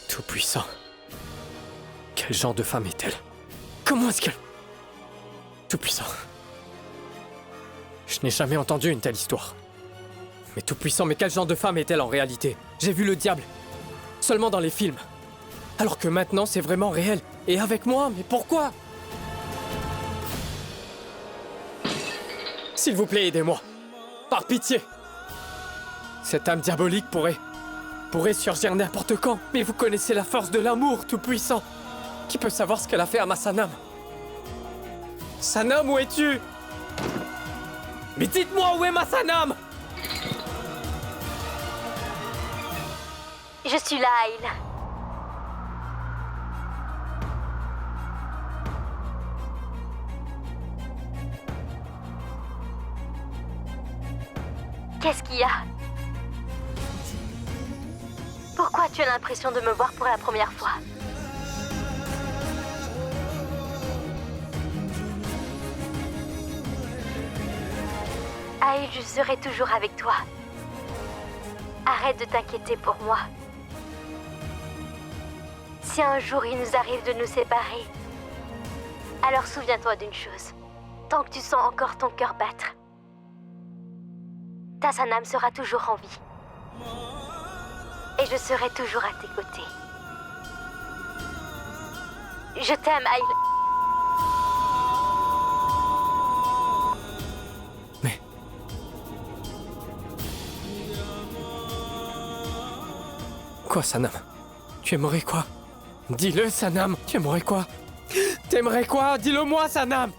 Tout-puissant. Quel genre de femme est-elle? Comment est-ce qu'elle... Tout-puissant. Je n'ai jamais entendu une telle histoire. Mais Tout-puissant, mais quel genre de femme est-elle en réalité? J'ai vu le diable. Seulement dans les films. Alors que maintenant, c'est vraiment réel. Et avec moi, mais pourquoi? S'il vous plaît, aidez-moi. Par pitié. Cette âme diabolique pourrait surgir n'importe quand. Mais vous connaissez la force de l'amour, Tout-puissant. Qui peut savoir ce qu'elle a fait à ma Sanam? Sanam, où es-tu? Mais dites-moi où est ma Sanam? Je suis là, Aïl. Qu'est-ce qu'il y a? Pourquoi tu as l'impression de me voir pour la première fois? Aïl, je serai toujours avec toi. Arrête de t'inquiéter pour moi. Si un jour il nous arrive de nous séparer, alors souviens-toi d'une chose. Tant que tu sens encore ton cœur battre, ta Sanam sera toujours en vie. Et je serai toujours à tes côtés. Je t'aime, Aïl. Mais... Quoi, Sanam? Tu aimerais quoi? Dis-le, Sanam. Tu aimerais quoi? T'aimerais quoi? Dis-le-moi, Sanam.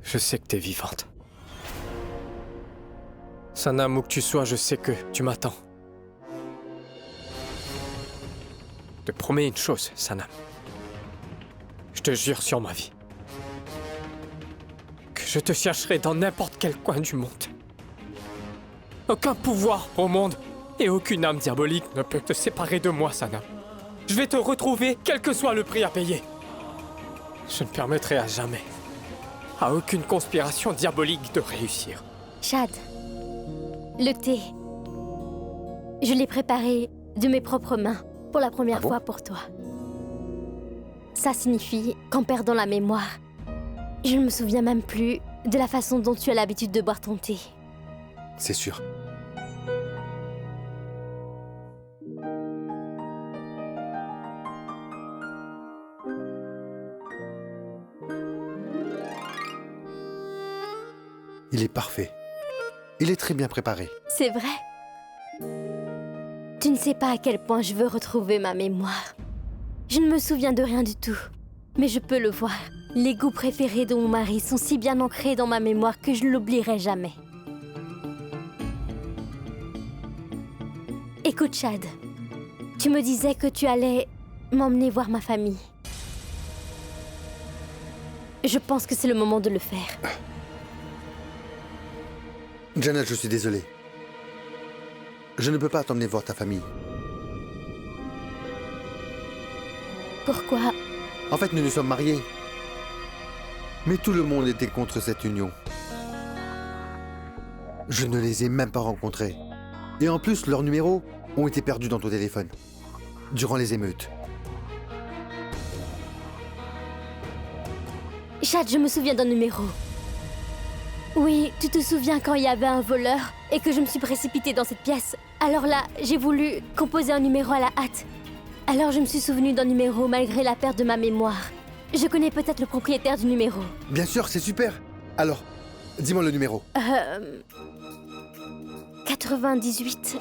Je sais que t'es vivante. Sanam, où que tu sois, je sais que tu m'attends. Je te promets une chose, Sanam. Je te jure sur ma vie que je te chercherai dans n'importe quel coin du monde. Aucun pouvoir au monde et aucune âme diabolique ne peut te séparer de moi, Sanam. Je vais te retrouver, quel que soit le prix à payer. Je ne permettrai à jamais à aucune conspiration diabolique de réussir. Chad, le thé, je l'ai préparé de mes propres mains pour la première fois pour toi. Ça signifie qu'en perdant la mémoire, je ne me souviens même plus de la façon dont tu as l'habitude de boire ton thé. C'est sûr. Il est parfait. Il est très bien préparé. C'est vrai. Tu ne sais pas à quel point je veux retrouver ma mémoire. Je ne me souviens de rien du tout. Mais je peux le voir. Les goûts préférés de mon mari sont si bien ancrés dans ma mémoire que je ne l'oublierai jamais. Écoute, Chad. Tu me disais que tu allais m'emmener voir ma famille. Je pense que c'est le moment de le faire. Janet, je suis désolé. Je ne peux pas t'emmener voir ta famille. Pourquoi? En fait, nous nous sommes mariés. Mais tout le monde était contre cette union. Je ne les ai même pas rencontrés. Et en plus, leurs numéros ont été perdus dans ton téléphone. Durant les émeutes. Chad, je me souviens d'un numéro. Oui, tu te souviens quand il y avait un voleur et que je me suis précipitée dans cette pièce? Alors là, j'ai voulu composer un numéro à la hâte. Alors je me suis souvenue d'un numéro malgré la perte de ma mémoire. Je connais peut-être le propriétaire du numéro. Bien sûr, c'est super. Alors, dis-moi le numéro. 98.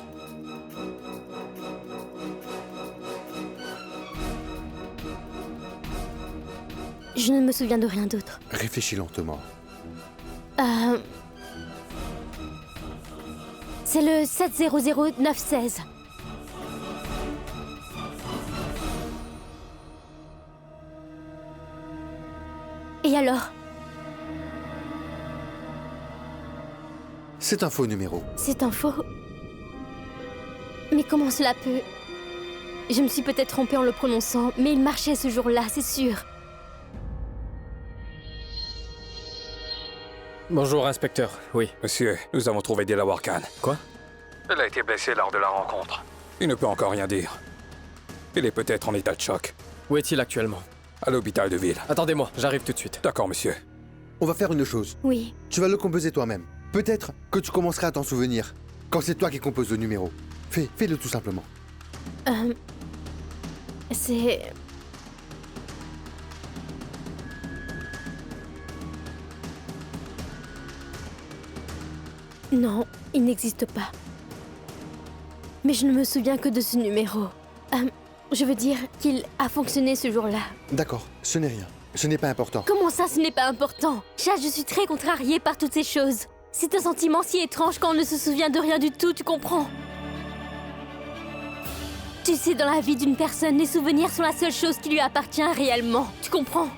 Je ne me souviens de rien d'autre. Réfléchis lentement. C'est le 700916. Et alors? C'est un faux numéro. C'est un faux? Mais comment cela peut... Je me suis peut-être trompée en le prononçant, mais il marchait ce jour-là, c'est sûr. Bonjour, inspecteur. Oui. Monsieur, nous avons trouvé Dilawar Khan. Quoi? Elle a été blessée lors de la rencontre. Il ne peut encore rien dire. Il est peut-être en état de choc. Où est-il actuellement? À l'hôpital de ville. Attendez-moi, j'arrive tout de suite. D'accord, monsieur. On va faire une chose. Oui. Tu vas le composer toi-même. Peut-être que tu commenceras à t'en souvenir quand c'est toi qui composes le numéro. Fais-le tout simplement. C'est... Non, il n'existe pas. Mais je ne me souviens que de ce numéro. Je veux dire qu'il a fonctionné ce jour-là. D'accord, ce n'est rien. Ce n'est pas important. Comment ça, ce n'est pas important? Chad, je suis très contrariée par toutes ces choses. C'est un sentiment si étrange quand on ne se souvient de rien du tout, tu comprends? Tu sais, dans la vie d'une personne, les souvenirs sont la seule chose qui lui appartient réellement. Tu comprends?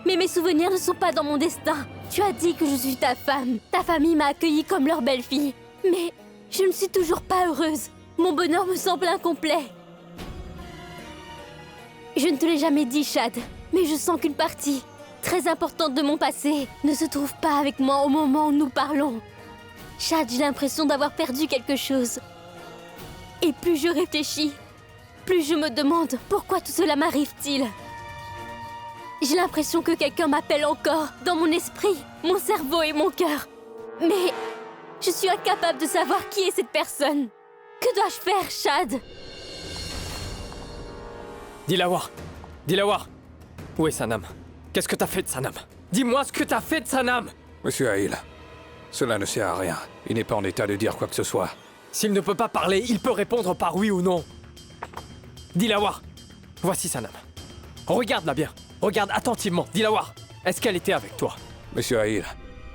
Mais mes souvenirs ne sont pas dans mon destin. Tu as dit que je suis ta femme. Ta famille m'a accueillie comme leur belle-fille. Mais je ne suis toujours pas heureuse. Mon bonheur me semble incomplet. Je ne te l'ai jamais dit, Chad, mais je sens qu'une partie très importante de mon passé ne se trouve pas avec moi au moment où nous parlons. Chad, j'ai l'impression d'avoir perdu quelque chose. Et plus je réfléchis, plus je me demande pourquoi tout cela m'arrive-t-il. J'ai l'impression que quelqu'un m'appelle encore dans mon esprit, mon cerveau et mon cœur. Mais je suis incapable de savoir qui est cette personne. Que dois-je faire, Chad? Dilawar! Dilawar! Où est Sanam? Qu'est-ce que t'as fait de Sanam? Dis-moi ce que t'as fait de Sanam! Monsieur Haïl, cela ne sert à rien. Il n'est pas en état de dire quoi que ce soit. S'il ne peut pas parler, il peut répondre par oui ou non. Dilawar! Voici Sanam. Regarde-la bien. Regarde attentivement. Dilawar, est-ce qu'elle était avec toi? Monsieur Haïl,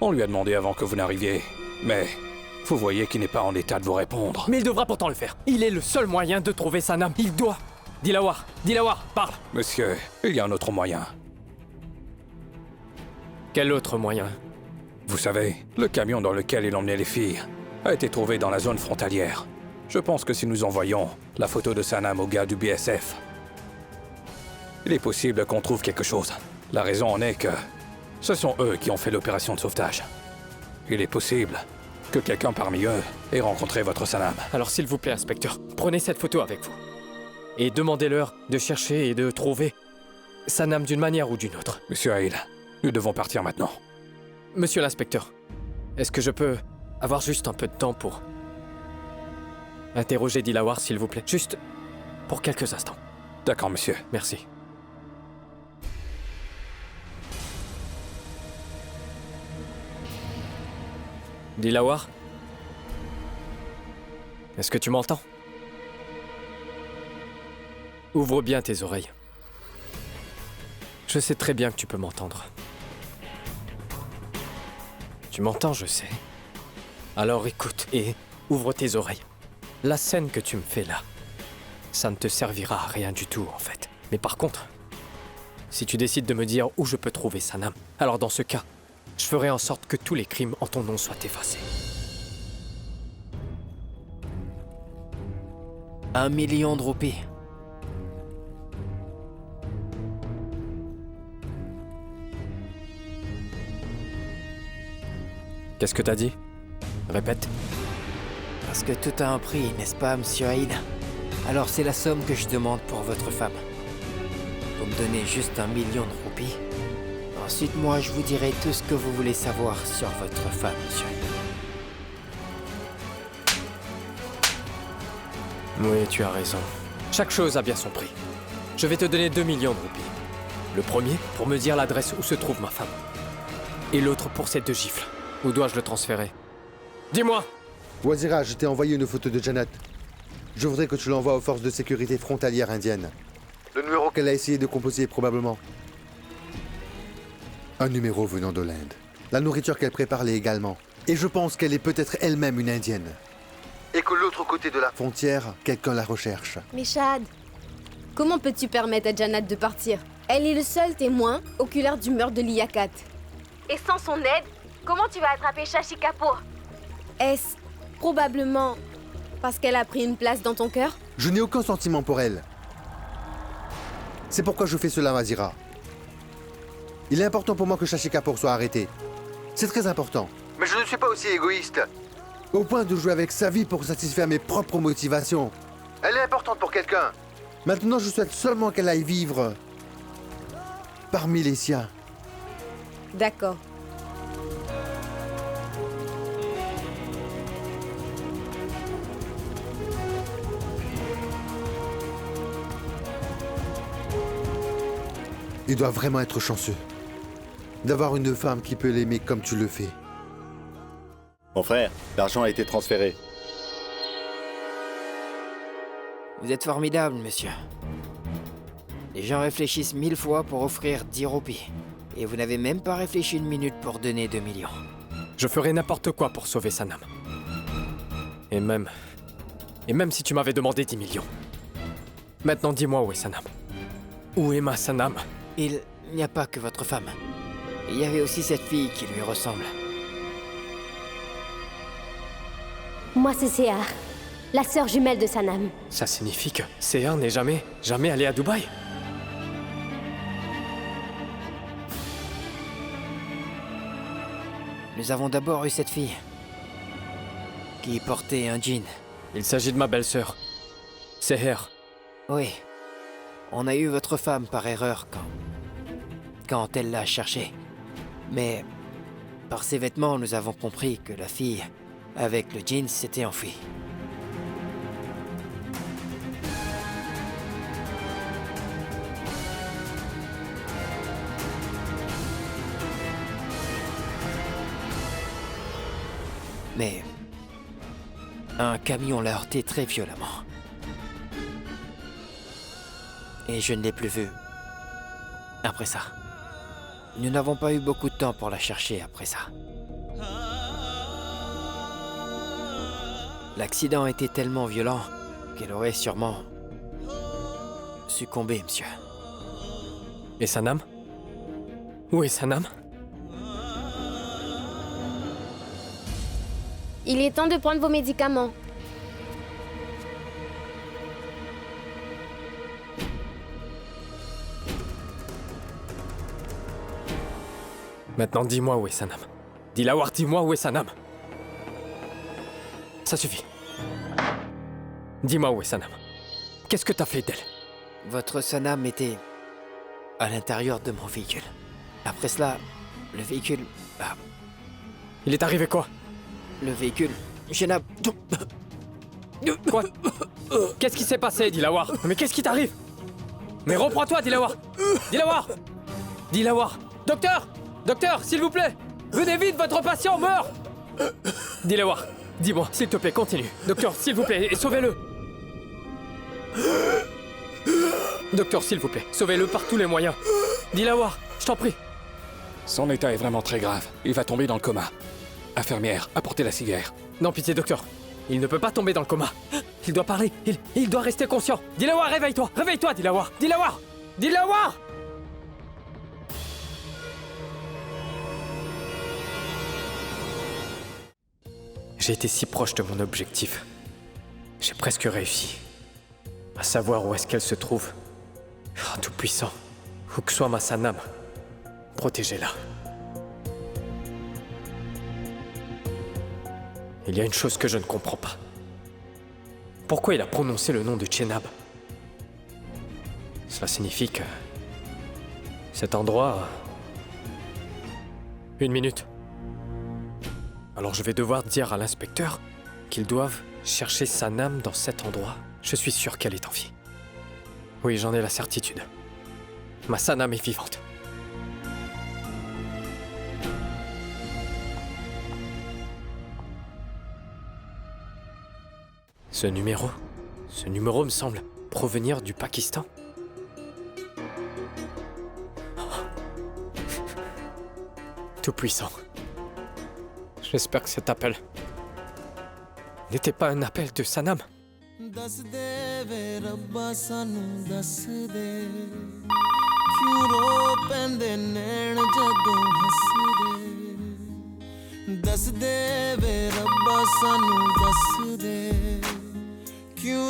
on lui a demandé avant que vous n'arriviez. Mais vous voyez qu'il n'est pas en état de vous répondre. Mais il devra pourtant le faire. Il est le seul moyen de trouver Sanam. Il doit. Dilawar, Dilawar, parle. Monsieur, il y a un autre moyen. Quel autre moyen? Vous savez, le camion dans lequel il emmenait les filles a été trouvé dans la zone frontalière. Je pense que si nous envoyons la photo de Sanam aux gars du BSF, il est possible qu'on trouve quelque chose. La raison en est que ce sont eux qui ont fait l'opération de sauvetage. Il est possible que quelqu'un parmi eux ait rencontré votre Sanam. Alors s'il vous plaît, inspecteur, prenez cette photo avec vous. Et demandez-leur de chercher et de trouver Sanam d'une manière ou d'une autre. Monsieur Haïl, nous devons partir maintenant. Monsieur l'inspecteur, est-ce que je peux avoir juste un peu de temps pour interroger Dilawar, s'il vous plaît? Juste pour quelques instants. D'accord, monsieur. Merci. Dilawar? Est-ce que tu m'entends? Ouvre bien tes oreilles. Je sais très bien que tu peux m'entendre. Tu m'entends, je sais. Alors écoute et ouvre tes oreilles. La scène que tu me fais là, ça ne te servira à rien du tout en fait. Mais par contre, si tu décides de me dire où je peux trouver Sanam, alors dans ce cas, je ferai en sorte que tous les crimes en ton nom soient effacés. 1 million de roupies. Qu'est-ce que t'as dit? Répète. Parce que tout a un prix, n'est-ce pas, monsieur Haïl? Alors c'est la somme que je demande pour votre femme. Vous me donnez juste 1 million de roupies. Ensuite, moi, je vous dirai tout ce que vous voulez savoir sur votre femme, monsieur. Oui, tu as raison. Chaque chose a bien son prix. Je vais te donner 2 millions de roupies. Le premier pour me dire l'adresse où se trouve ma femme. Et l'autre pour ces 2 gifles. Où dois-je le transférer? Dis-moi! Wazira, je t'ai envoyé une photo de Jannat. Je voudrais que tu l'envoies aux forces de sécurité frontalières indiennes. Le numéro qu'elle a essayé de composer, probablement. Un numéro venant de l'Inde. La nourriture qu'elle prépare l'est également. Et je pense qu'elle est peut-être elle-même une indienne. Et que l'autre côté de la frontière, quelqu'un la recherche. Mais Chad, comment peux-tu permettre à Jannat de partir? Elle est le seul témoin oculaire du meurtre de Liaquat. Et sans son aide, comment tu vas attraper Shashi Kapoor? Est-ce probablement Parce qu'elle a pris une place dans ton cœur? Je n'ai aucun sentiment pour elle. C'est pourquoi je fais cela, Mazira. Il est important pour moi que Shashika Kapoor soit arrêté. C'est très important. Mais je ne suis pas aussi égoïste. Au point de jouer avec sa vie pour satisfaire mes propres motivations. Elle est importante pour quelqu'un. Maintenant, je souhaite seulement qu'elle aille vivre parmi les siens. D'accord. Il doit vraiment être chanceux d'avoir une femme qui peut l'aimer comme tu le fais. Mon frère, l'argent a été transféré. Vous êtes formidable, monsieur. Les gens réfléchissent 1000 fois pour offrir 10 roupies. Et vous n'avez même pas réfléchi une minute pour donner 2 millions. Je ferais n'importe quoi pour sauver Sanam. Et même si tu m'avais demandé 10 millions. Maintenant, dis-moi où est Sanam. Où est ma Sanam? Il n'y a pas que votre femme. Il y avait aussi cette fille qui lui ressemble. Moi, c'est Seher, la sœur jumelle de Sanam. Ça signifie que Seher n'est jamais allé à Dubaï? Nous avons d'abord eu cette fille qui portait un jean. Il s'agit de ma belle-sœur, Seher. Oui. On a eu votre femme par erreur quand elle l'a cherchée. Mais par ses vêtements, nous avons compris que la fille avec le jean s'était enfuie. Mais un camion l'a heurté très violemment. Et je ne l'ai plus vue après ça. Nous n'avons pas eu beaucoup de temps pour la chercher après ça. L'accident était tellement violent qu'elle aurait sûrement succombé, monsieur. Et Sanam? Où est Sanam? Il est temps de prendre vos médicaments. Maintenant, dis-moi où est Sanam. Dilawar, dis-moi où est Sanam. Ça suffit. Dis-moi où est Sanam. Qu'est-ce que t'as fait d'elle? Votre Sanam était à l'intérieur de mon véhicule. Après cela, le véhicule... Il est arrivé quoi? Le véhicule... Jenab... Quoi? Qu'est-ce qui s'est passé, Dilawar? Mais qu'est-ce qui t'arrive? Mais reprends-toi, Dilawar! Dilawar! Dilawar! Docteur! Docteur, s'il vous plaît! Venez vite, votre patient meurt! Dilawar, dis-moi, s'il te plaît, continue. Docteur, s'il vous plaît, et sauvez-le! Docteur, s'il vous plaît, sauvez-le par tous les moyens. Dilawar, je t'en prie. Son état est vraiment très grave. Il va tomber dans le coma. Infirmière, apportez la civière. Non, pitié, docteur. Il ne peut pas tomber dans le coma. Il doit parler. Il doit rester conscient. Dilawar, réveille-toi. Réveille-toi, Dilawar. Dilawar! Dilawar! J'ai été si proche de mon objectif. J'ai presque réussi. À savoir où est-ce qu'elle se trouve. Oh, Tout-Puissant. Où que soit ma Sanam, protégez-la. Il y a une chose que je ne comprends pas. Pourquoi il a prononcé le nom de Chenab? Cela signifie que... cet endroit... Une minute. Alors je vais devoir dire à l'inspecteur qu'ils doivent chercher Sanam dans cet endroit. Je suis sûr qu'elle est en vie. Oui, j'en ai la certitude. Ma Sanam est vivante. Ce numéro me semble provenir du Pakistan. Tout-Puissant. J'espère que cet appel n'était pas un appel de Sanam. दस दे वे रब्बा सानू दस दे क्यों रो पैंदे नैन जदों हसदे दस दे वे रब्बा सानू दस दे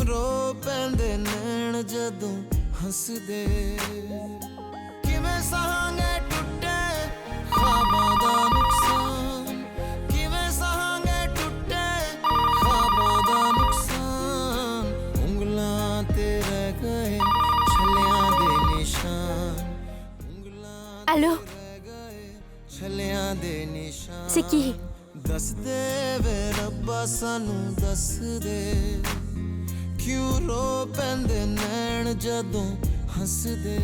रो पैंदे नैन जदों हंसदे किवें सहांगे टुटे ख्वाबां दा नुकसान किवें सहांगे टुटे ख्वाबां दा नुकसान उंगलां ते रह गए छलियां दे निशान Allô? छलियां दे निशान C'est qui? दस दे वे रब्बा सानू दस दे क्यों रो पैंदे नैन जदों हंसदे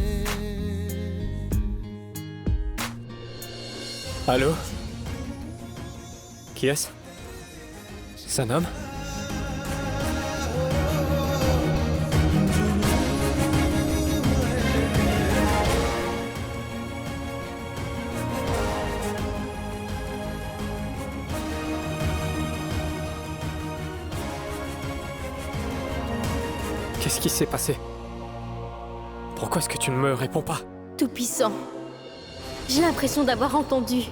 Allô? Qui est-ce? Sanam? Qu'est-ce qui s'est passé? Pourquoi est-ce que tu ne me réponds pas? Tout-puissant. J'ai l'impression d'avoir entendu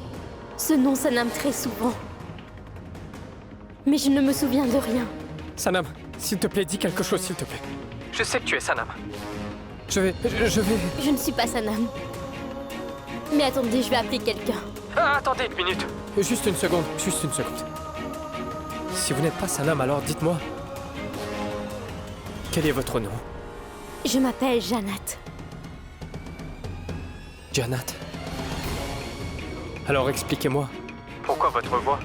ce nom Sanam très souvent. Mais je ne me souviens de rien. Sanam, s'il te plaît, dis quelque chose, s'il te plaît. Je sais que tu es Sanam. Je vais... Je ne suis pas Sanam. Mais attendez, je vais appeler quelqu'un. Ah, attendez une minute. Juste une seconde, juste une seconde. Si vous n'êtes pas Sanam, alors dites-moi. Quel est votre nom? Je m'appelle Janat. Janat. Alors expliquez-moi. Pourquoi votre voix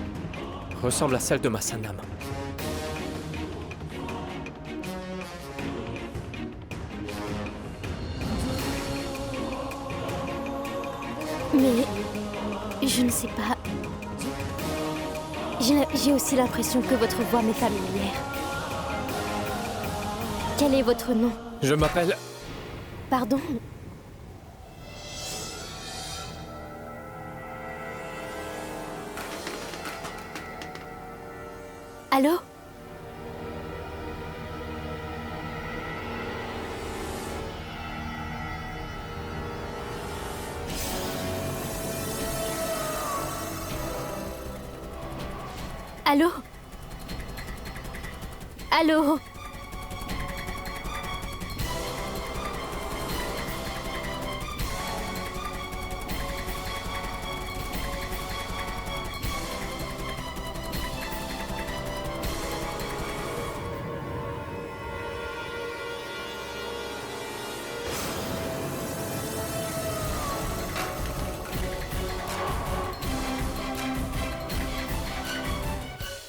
ressemble à celle de ma Sanam? Mais je ne sais pas. J'ai aussi l'impression que votre voix m'est familière. Quel est votre nom? Je m'appelle... Pardon? Allô? Allô? Allô?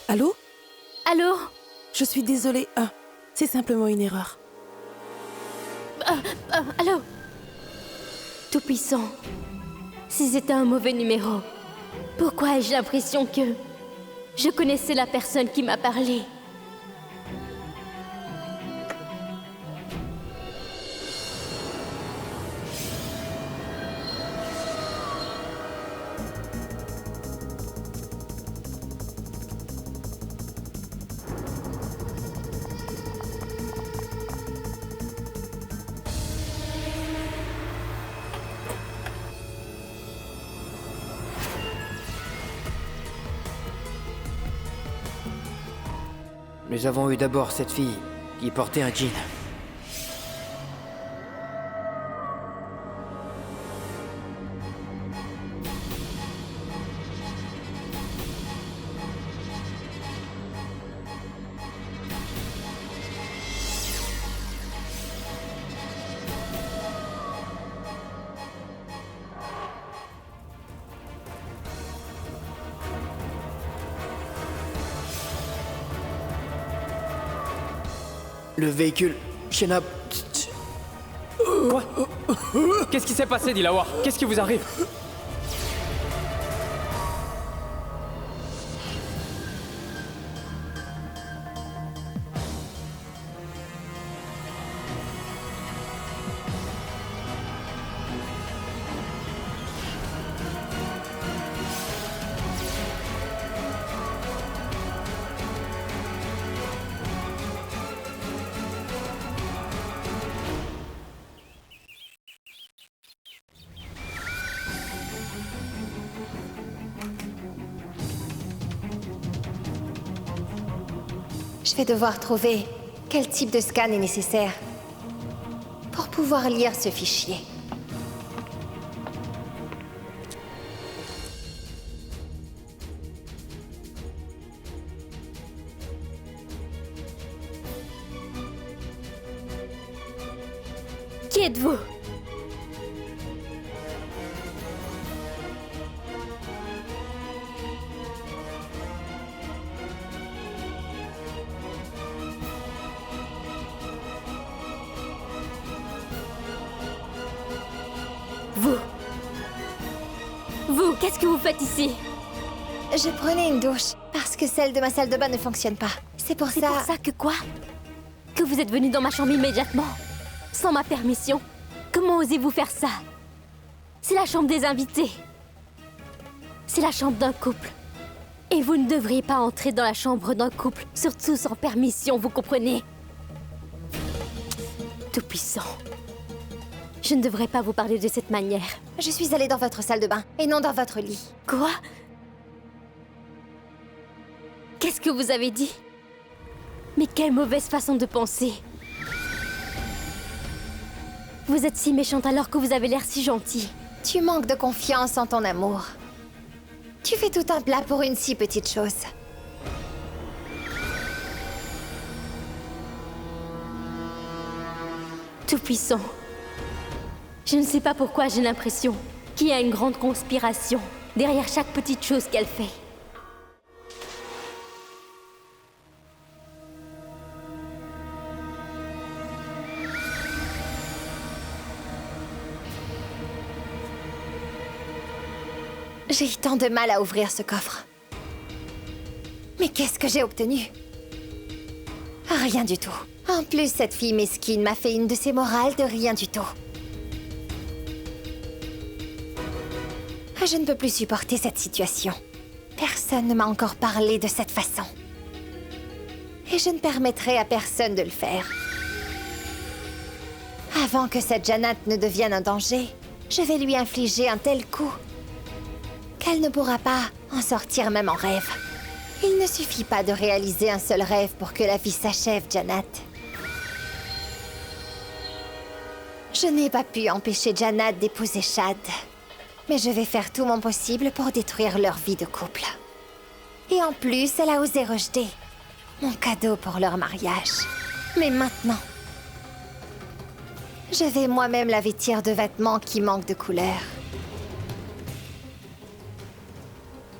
Allô? Allô? Je suis désolée, c'est simplement une erreur. Allô? Tout-puissant, si c'était un mauvais numéro, pourquoi ai-je l'impression que je connaissais la personne qui m'a parlé? Nous avons eu d'abord cette fille qui portait un jean. Le véhicule, Shenab. Quoi? Qu'est-ce qui s'est passé, Dilawar? Qu'est-ce qui vous arrive? Je vais devoir trouver Quel type de scan est nécessaire pour pouvoir lire ce fichier? Qui êtes-vous? Vous, qu'est-ce que vous faites ici? Je prenais une douche parce que celle de ma salle de bain ne fonctionne pas. C'est pour C'est ça... pour ça que quoi? Que vous êtes venu dans ma chambre immédiatement? Sans ma permission? Comment osez-vous faire ça? C'est la chambre des invités. C'est la chambre d'un couple. Et vous ne devriez pas entrer dans la chambre d'un couple, surtout sans permission, vous comprenez? Tout-puissant. Je ne devrais pas vous parler de cette manière. Je suis allée dans votre salle de bain et non dans votre lit. Quoi? Qu'est-ce que vous avez dit? Mais quelle mauvaise façon de penser. Vous êtes si méchante alors que vous avez l'air si gentil. Tu manques de confiance en ton amour. Tu fais tout un plat pour une si petite chose. Tout-puissant. Je ne sais pas pourquoi j'ai l'impression qu'il y a une grande conspiration derrière chaque petite chose qu'elle fait. J'ai eu tant de mal à ouvrir ce coffre. Mais qu'est-ce que j'ai obtenu? Rien du tout. En plus, cette fille mesquine m'a fait une de ses morales de rien du tout. Je ne peux plus supporter cette situation. Personne ne m'a encore parlé de cette façon. Et je ne permettrai à personne de le faire. Avant que cette Janat ne devienne un danger, je vais lui infliger un tel coup qu'elle ne pourra pas en sortir même en rêve. Il ne suffit pas de réaliser un seul rêve pour que la vie s'achève, Janat. Je n'ai pas pu empêcher Janat d'épouser Shad. Mais je vais faire tout mon possible pour détruire leur vie de couple. Et en plus, elle a osé rejeter mon cadeau pour leur mariage. Mais maintenant, je vais moi-même la vêtir de vêtements qui manquent de couleur.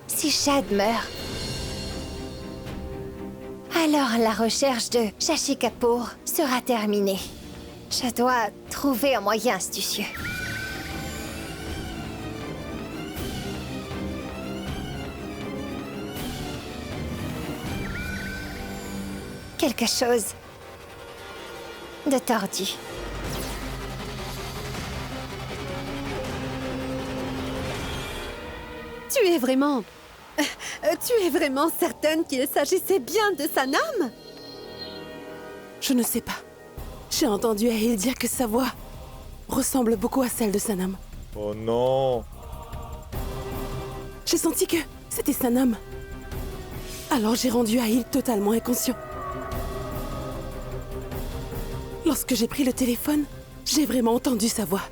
Si Shad meurt, alors la recherche de Shashi Kapoor sera terminée. Je dois trouver un moyen astucieux. Quelque chose de tordu. Tu es vraiment certaine qu'il s'agissait bien de Sanam? Je ne sais pas. J'ai entendu Ahil dire que sa voix ressemble beaucoup à celle de Sanam. Oh non! J'ai senti que c'était Sanam. Alors j'ai rendu Ahil totalement inconscient. Lorsque j'ai pris le téléphone, j'ai vraiment entendu sa voix.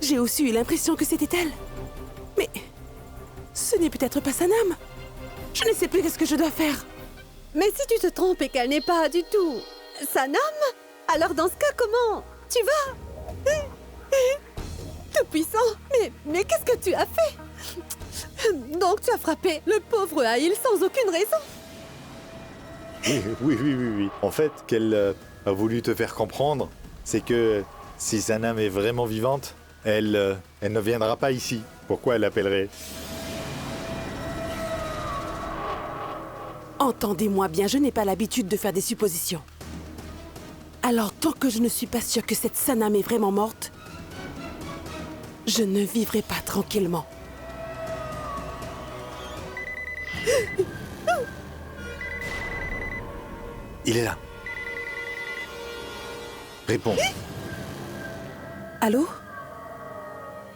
J'ai aussi eu l'impression que c'était elle. Mais ce n'est peut-être pas Sanam. Je ne sais plus qu'est-ce que je dois faire. Mais si tu te trompes et qu'elle n'est pas du tout Sanam, alors dans ce cas, comment? Tu vas? Tout-puissant, mais qu'est-ce que tu as fait? Donc tu as frappé le pauvre Ahil sans aucune raison? Oui. En fait, qu'elle a voulu te faire comprendre, c'est que si Sanam est vraiment vivante, elle ne viendra pas ici. Pourquoi elle appellerait? Entendez-moi bien, je n'ai pas l'habitude de faire des suppositions. Alors, tant que je ne suis pas sûre que cette Sanam est vraiment morte, je ne vivrai pas tranquillement. Il est là. Réponds. Allô?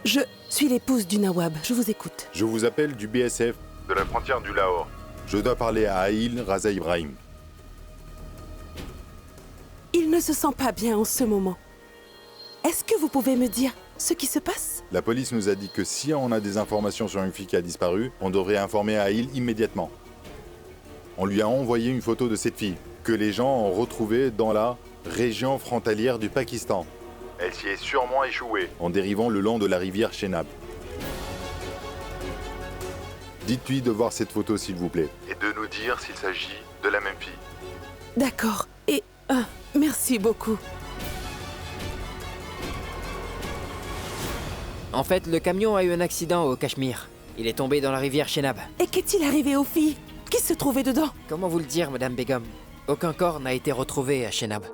Je suis l'épouse du Nawab, je vous écoute. Je vous appelle du BSF, de la frontière du Lahore. Je dois parler à Ahil Raza Ibrahim. ne se sent pas bien en ce moment. Est-ce que vous pouvez me dire ce qui se passe? La police nous a dit que si on a des informations sur une fille qui a disparu, on devrait informer Aïl immédiatement. On lui a envoyé une photo de cette fille, que les gens ont retrouvée dans la région frontalière du Pakistan. Elle s'y est sûrement échouée, en dérivant le long de la rivière Chenab. Dites-lui de voir cette photo s'il vous plaît, et de nous dire s'il s'agit de la même fille. D'accord. Et merci beaucoup. En fait, le camion a eu un accident au Cachemire. Il est tombé dans la rivière Chenab. Et qu'est-il arrivé aux filles qui se trouvaient dedans? Comment vous le dire, Madame Begum? Aucun corps n'a été retrouvé à Chenab.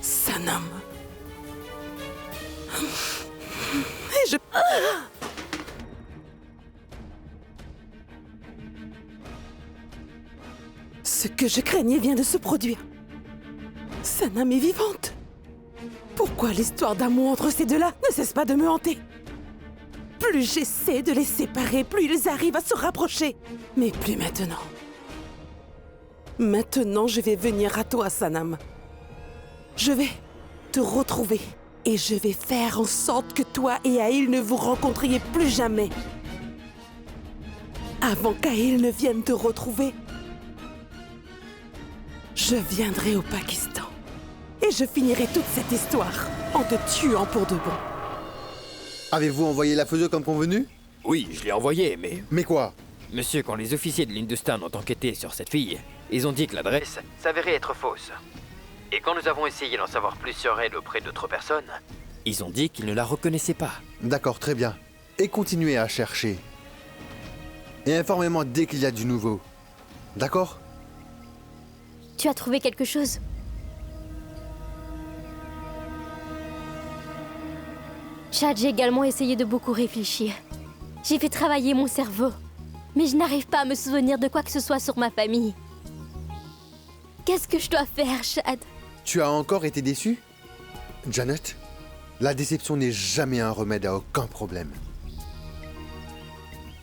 Sanam. Et je... Ce que je craignais vient de se produire. Sanam est vivante. Pourquoi l'histoire d'amour entre ces deux-là ne cesse pas de me hanter? Plus j'essaie de les séparer, plus ils arrivent à se rapprocher. Mais plus maintenant. Maintenant, je vais venir à toi, Sanam. Je vais te retrouver et je vais faire en sorte que toi et Aïl ne vous rencontriez plus jamais. Avant qu'Aïl ne vienne te retrouver, je viendrai au Pakistan et je finirai toute cette histoire en te tuant pour de bon. Avez-vous envoyé la photo comme convenu? Oui, je l'ai envoyé, mais... Mais quoi? Monsieur, quand les officiers de l'Hindustan ont enquêté sur cette fille, ils ont dit que l'adresse s'avérait être fausse. Et quand nous avons essayé d'en savoir plus sur elle auprès d'autres personnes, ils ont dit qu'ils ne la reconnaissaient pas. D'accord, très bien. Et continuez à chercher. Et informez-moi dès qu'il y a du nouveau. D'accord? Tu as trouvé quelque chose? Chad, j'ai également essayé de beaucoup réfléchir. J'ai fait travailler mon cerveau. Mais je n'arrive pas à me souvenir de quoi que ce soit sur ma famille. Qu'est-ce que je dois faire, Chad? Tu as encore été déçu? Janet, la déception n'est jamais un remède à aucun problème.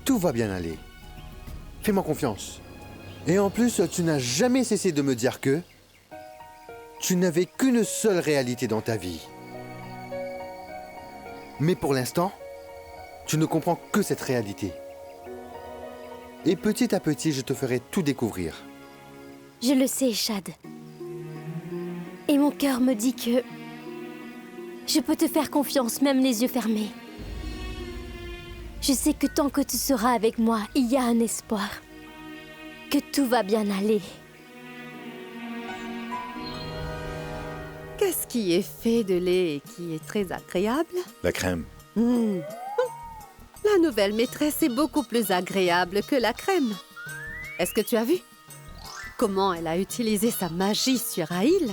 Tout va bien aller. Fais-moi confiance. Et en plus, tu n'as jamais cessé de me dire que tu n'avais qu'une seule réalité dans ta vie. Mais pour l'instant, tu ne comprends que cette réalité. Et petit à petit, je te ferai tout découvrir. Je le sais, Chad. Et mon cœur me dit que je peux te faire confiance, même les yeux fermés. Je sais que tant que tu seras avec moi, il y a un espoir. Que tout va bien aller. Qu'est-ce qui est fait de lait et qui est très agréable? La crème. La nouvelle maîtresse est beaucoup plus agréable que la crème. Est-ce que tu as vu comment elle a utilisé sa magie sur Aïl?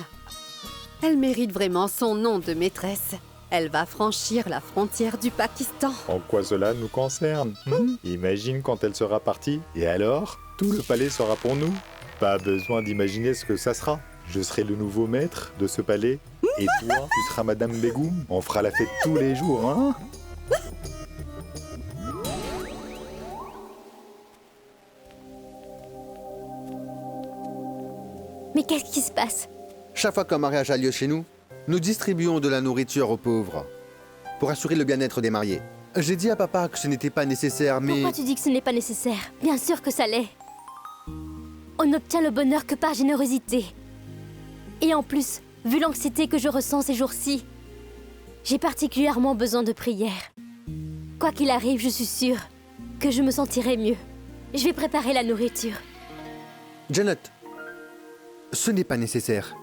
Elle mérite vraiment son nom de maîtresse. Elle va franchir la frontière du Pakistan. En quoi cela nous concerne? Imagine quand elle sera partie. Et alors? Tout le palais sera pour nous. Pas besoin d'imaginer ce que ça sera. Je serai le nouveau maître de ce palais. Et toi, tu seras Madame Begum. On fera la fête tous les jours, hein? Mais qu'est-ce qui se passe? Chaque fois qu'un mariage a lieu chez nous, nous distribuons de la nourriture aux pauvres pour assurer le bien-être des mariés. J'ai dit à papa que ce n'était pas nécessaire, mais... Pourquoi tu dis que ce n'est pas nécessaire? Bien sûr que ça l'est. On n'obtient le bonheur que par générosité. Et en plus, vu l'anxiété que je ressens ces jours-ci, j'ai particulièrement besoin de prière. Quoi qu'il arrive, je suis sûre que je me sentirai mieux. Je vais préparer la nourriture. Janet, ce n'est pas nécessaire.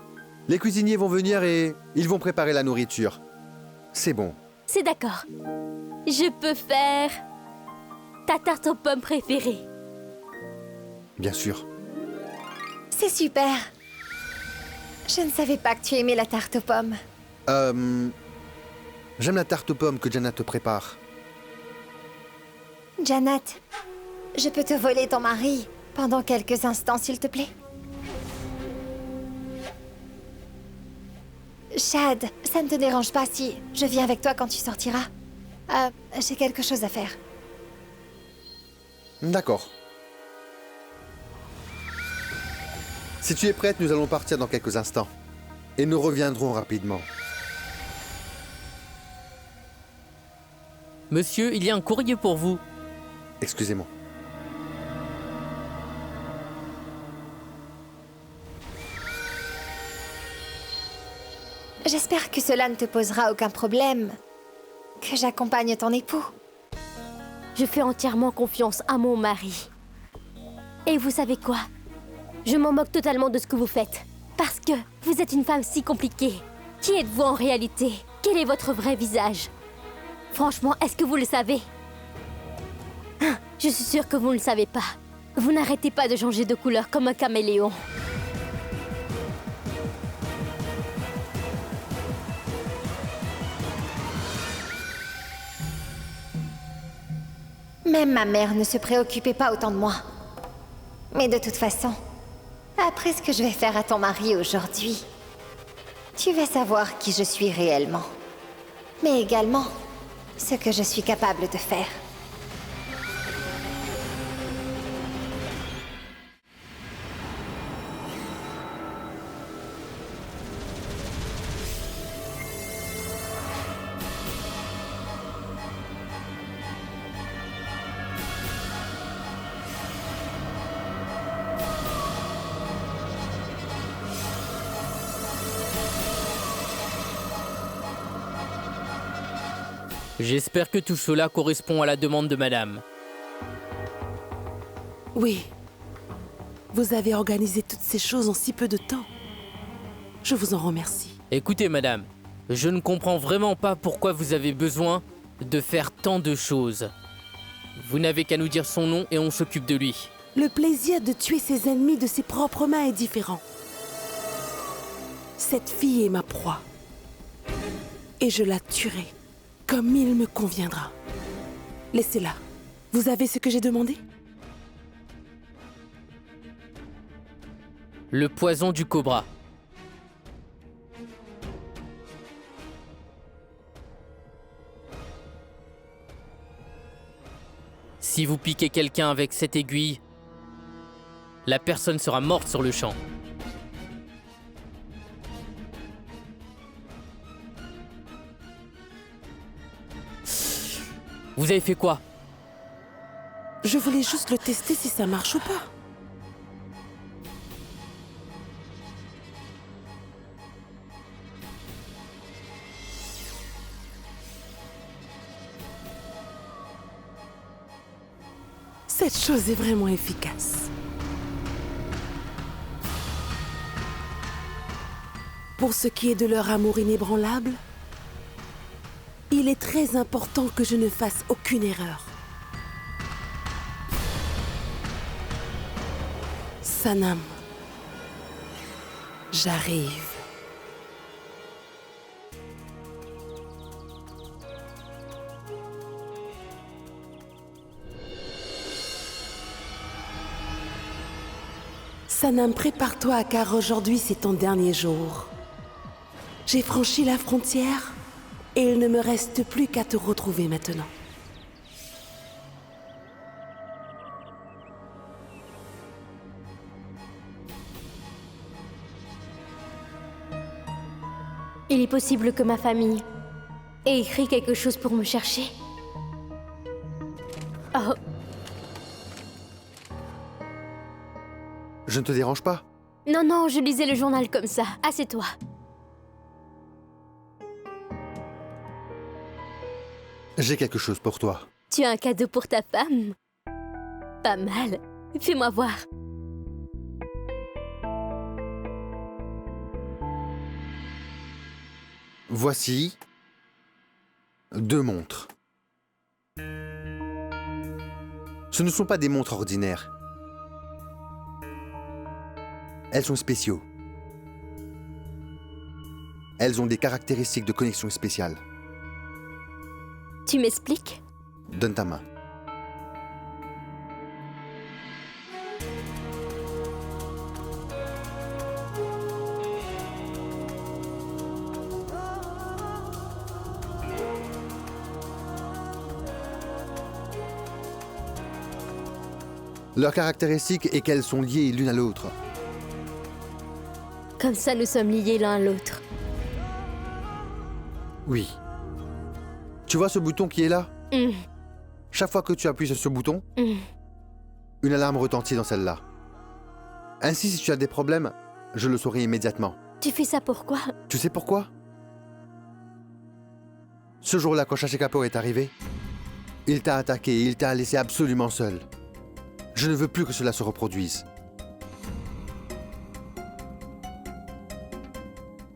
Les cuisiniers vont venir et ils vont préparer la nourriture. C'est bon. C'est d'accord. Je peux faire ta tarte aux pommes préférée. Bien sûr. C'est super. Je ne savais pas que tu aimais la tarte aux pommes. J'aime la tarte aux pommes que Jannat te prépare. Jannat, je peux te voler ton mari pendant quelques instants, s'il te plaît? Chad, ça ne te dérange pas si je viens avec toi quand tu sortiras? J'ai quelque chose à faire. D'accord. Si tu es prête, nous allons partir dans quelques instants. Et nous reviendrons rapidement. Monsieur, il y a un courrier pour vous. Excusez-moi. J'espère que cela ne te posera aucun problème. Que j'accompagne ton époux. Je fais entièrement confiance à mon mari. Et vous savez quoi? Je m'en moque totalement de ce que vous faites. Parce que vous êtes une femme si compliquée. Qui êtes-vous en réalité? Quel est votre vrai visage? Franchement, est-ce que vous le savez? Je suis sûre que vous ne le savez pas. Vous n'arrêtez pas de changer de couleur comme un caméléon. Même ma mère ne se préoccupait pas autant de moi. Mais de toute façon, après ce que je vais faire à ton mari aujourd'hui, tu vas savoir qui je suis réellement. Mais également, ce que je suis capable de faire. J'espère que tout cela correspond à la demande de madame. Oui. Vous avez organisé toutes ces choses en si peu de temps. Je vous en remercie. Écoutez, madame, je ne comprends vraiment pas pourquoi vous avez besoin de faire tant de choses. Vous n'avez qu'à nous dire son nom et on s'occupe de lui. Le plaisir de tuer ses ennemis de ses propres mains est différent. Cette fille est ma proie. Et je la tuerai. Comme il me conviendra. Laissez-la. Vous avez ce que j'ai demandé? Le poison du cobra. Si vous piquez quelqu'un avec cette aiguille, la personne sera morte sur le champ. Vous avez fait quoi? Je voulais juste le tester si ça marche ou pas. Cette chose est vraiment efficace. Pour ce qui est de leur amour inébranlable, il est très important que je ne fasse aucune erreur. Sanam, j'arrive. Sanam, prépare-toi car aujourd'hui c'est ton dernier jour. J'ai franchi la frontière et il ne me reste plus qu'à te retrouver maintenant. Il est possible que ma famille ait écrit quelque chose pour me chercher. Oh. Je ne te dérange pas? Non, non, je lisais le journal comme ça. Assieds-toi. J'ai quelque chose pour toi. Tu as un cadeau pour ta femme? Pas mal. Fais-moi voir. Voici 2 montres. Ce ne sont pas des montres ordinaires. Elles sont spéciaux. Elles ont des caractéristiques de connexion spéciales. Tu m'expliques? Donne ta main. Leur caractéristique est qu'elles sont liées l'une à l'autre. Comme ça, nous sommes liés l'un à l'autre. Oui. Tu vois ce bouton qui est là? Chaque fois que tu appuies sur ce bouton, une alarme retentit dans celle-là. Ainsi, si tu as des problèmes, je le saurai immédiatement. Tu fais ça pourquoi? Tu sais pourquoi? Ce jour-là, quand Shashi Kapoor est arrivé, il t'a attaqué et il t'a laissé absolument seul. Je ne veux plus que cela se reproduise.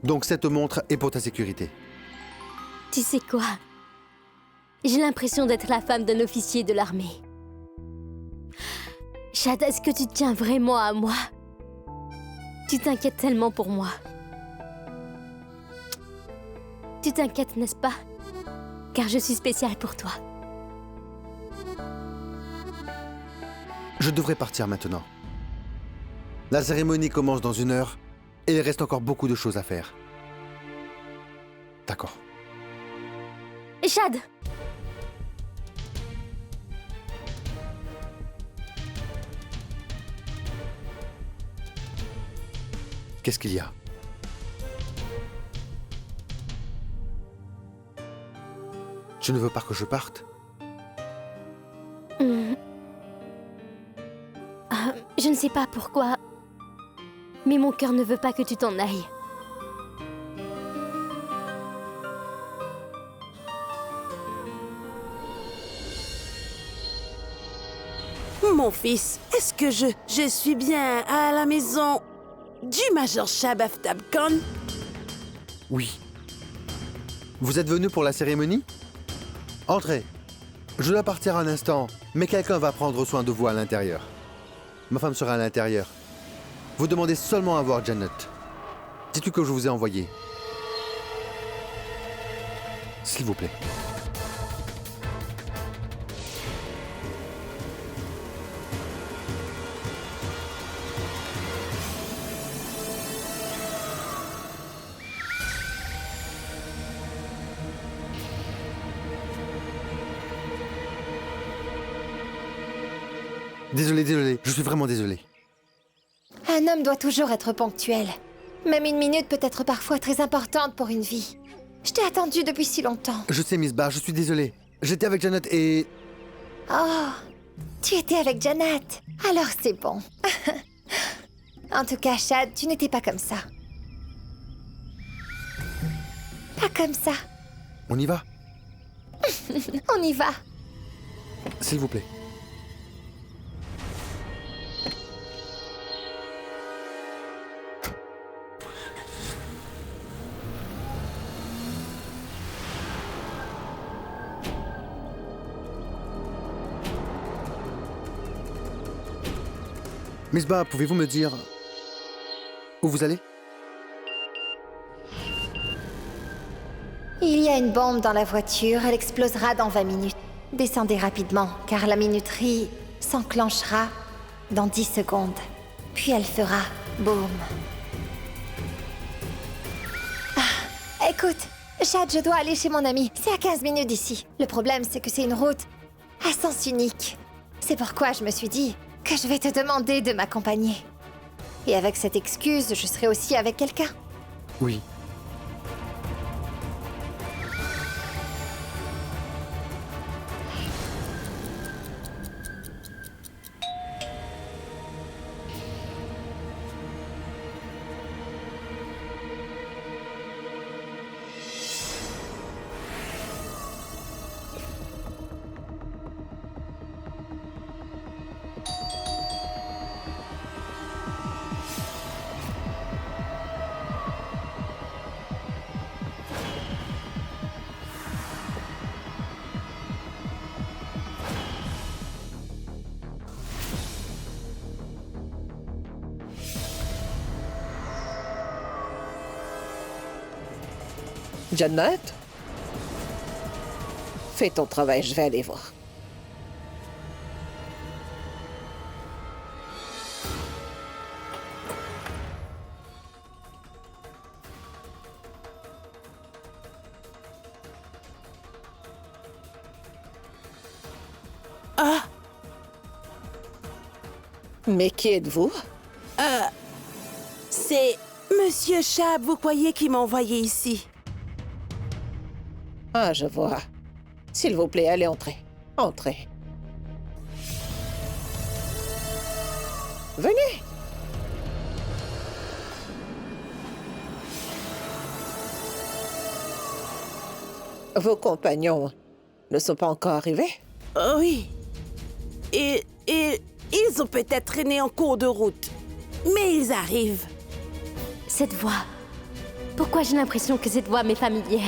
Donc cette montre est pour ta sécurité. Tu sais quoi? J'ai l'impression d'être la femme d'un officier de l'armée. Chad, est-ce que tu tiens vraiment à moi? Tu t'inquiètes tellement pour moi. Tu t'inquiètes, n'est-ce pas? Car je suis spéciale pour toi. Je devrais partir maintenant. La cérémonie commence dans 1 heure et il reste encore beaucoup de choses à faire. D'accord. Chad! Qu'est-ce qu'il y a? Tu ne veux pas que je parte? Je ne sais pas pourquoi, mais mon cœur ne veut pas que tu t'en ailles. Mon fils, est-ce que je suis bien à la maison du Major Shab Aftab Khan? Oui. Vous êtes venu pour la cérémonie? Entrez. Je dois partir un instant, mais quelqu'un va prendre soin de vous à l'intérieur. Ma femme sera à l'intérieur. Vous demandez seulement à voir Janet. Dites-lui que je vous ai envoyé. S'il vous plaît. Désolé, je suis vraiment désolé. Un homme doit toujours être ponctuel. Même 1 minute peut être parfois très importante pour une vie. Je t'ai attendu depuis si longtemps. Je sais, Miss Barr, je suis désolé. J'étais avec Janet et... Oh, tu étais avec Janet. Alors c'est bon. En tout cas, Chad, tu n'étais pas comme ça. Pas comme ça. On y va? On y va. S'il vous plaît. Miss Ba, pouvez-vous me dire où vous allez? Il y a une bombe dans la voiture, elle explosera dans 20 minutes. Descendez rapidement, car la minuterie s'enclenchera dans 10 secondes. Puis elle fera boum. Ah, écoute, Chad, je dois aller chez mon ami. C'est à 15 minutes d'ici. Le problème, c'est que c'est une route à sens unique. C'est pourquoi je me suis dit que je vais te demander de m'accompagner. Et avec cette excuse, je serai aussi avec quelqu'un. Oui. Jannat? Fais ton travail, je vais aller voir. Ah! Mais qui êtes-vous? C'est Monsieur Chab, vous croyez, qui m'a envoyé ici. Ah, je vois. S'il vous plaît, allez entrer. Entrez. Venez. Vos compagnons ne sont pas encore arrivés? Oui. Et ils ont peut-être traîné en cours de route. Mais ils arrivent. Cette voix. Pourquoi j'ai l'impression que cette voix m'est familière?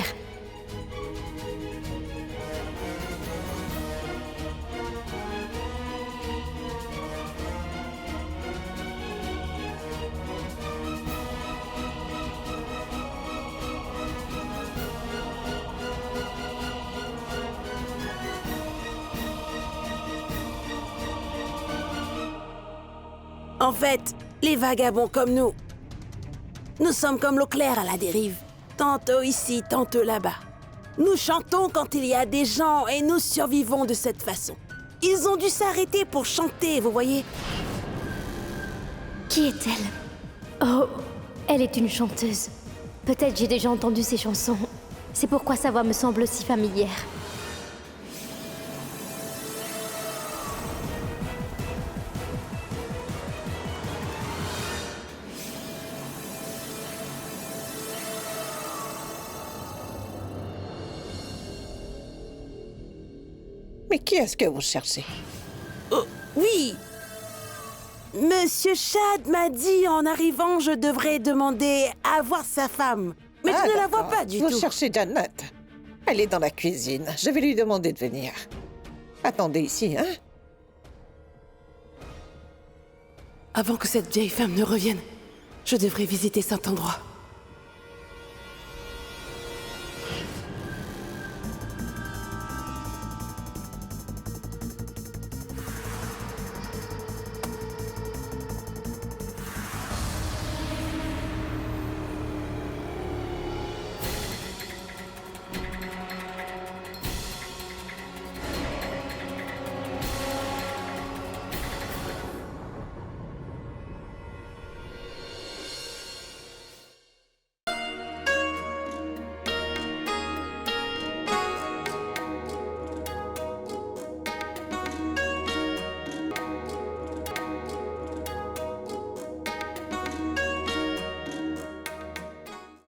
En fait, les vagabonds comme nous sommes comme l'eau claire à la dérive. Tantôt ici, tantôt là-bas. Nous chantons quand il y a des gens et nous survivons de cette façon. Ils ont dû s'arrêter pour chanter, vous voyez? Qui est-elle? Oh, elle est une chanteuse. Peut-être j'ai déjà entendu ses chansons. C'est pourquoi sa voix me semble si familière. Mais qui est-ce que vous cherchez? Oh, oui! Monsieur Chad m'a dit en arrivant, je devrais demander à voir sa femme. Mais je ne la vois pas du tout. Vous cherchez Jannat? Elle est dans la cuisine. Je vais lui demander de venir. Attendez ici, hein? Avant que cette vieille femme ne revienne, je devrais visiter cet endroit.